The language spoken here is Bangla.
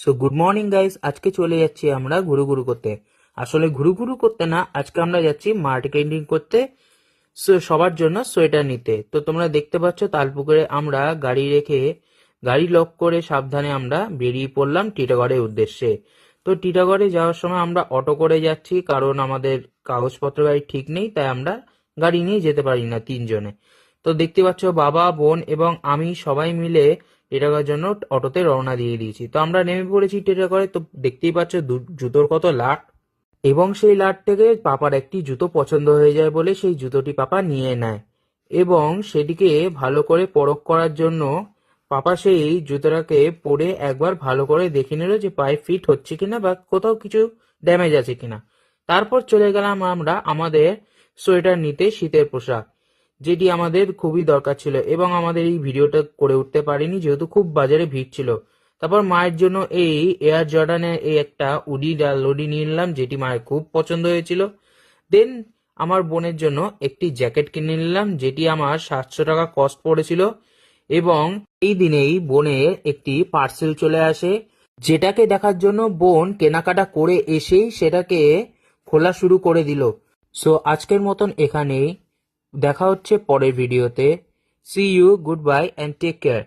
সো গুড মর্নিং গাইস, আজকে চলে যাচ্ছি আমরা ঘুরু ঘুরু করতে। আসলে ঘুরু ঘুরু করতে না, আজকে আমরা যাচ্ছি মার্কেটিং করতে। সবার জন্য সোয়েটার নিতে। তো তোমরা দেখতে পাচ্ছ তালপুকুরে আমরা গাড়ি রেখে, গাড়ি লক করে সাবধানে আমরা বেরিয়ে পড়লাম টিটাগড়ের উদ্দেশ্যে। তো টিটাগড়ে যাওয়ার সময় আমরা অটো করে যাচ্ছি, কারণ আমাদের কাগজপত্র গাড়ি ঠিক নেই, তাই আমরা গাড়ি নিয়ে যেতে পারি না তিনজনে। তো দেখতে পাচ্ছ বাবা, বোন এবং আমি সবাই মিলে টিটাগড়ের জন্য অটোতে রওনা দিয়ে দিয়েছি। তো আমরা নেমে পড়েছি টিটাগড়ে। তো দেখতেই পাচ্ছ জুতোর কত লাট, এবং সেই লাট থেকে পাপার একটি জুতো পছন্দ হয়ে যায় বলে সেই জুতোটি পাপা নিয়ে নেয়, এবং সেটিকে ভালো করে পরখ করার জন্য পাপা সেই জুতোটাকে পরে একবার ভালো করে দেখে নিল যে পায়ে ফিট হচ্ছে কিনা বা কোথাও কিছু ড্যামেজ আছে কিনা। তারপর চলে গেলাম আমরা আমাদের সোয়েটার নিতে, শীতের পোশাক, যেটি আমাদের খুবই দরকার ছিল, এবং আমাদের এই ভিডিওটা করে উঠতে পারিনি যেহেতু খুব বাজারে ভিড় ছিল। তারপর মায়ের জন্য এই এয়ার জর্ডানের এই একটা লুডি নিয়ে নিলাম, যেটি মায়ের খুব পছন্দ হয়েছিল। দেন আমার বোনের জন্য একটি জ্যাকেট কিনে নিলাম, যেটি আমার 700 টাকা কস্ট পড়েছিল। এবং এই দিনেই বোনের একটি পার্সেল চলে আসে, যেটাকে দেখার জন্য বোন কেনাকাটা করে এসেই সেটাকে খোলা শুরু করে দিল। সো আজকের মতন এখানেই, দেখা হচ্ছে পরের ভিডিওতে। See you, good bye and take care.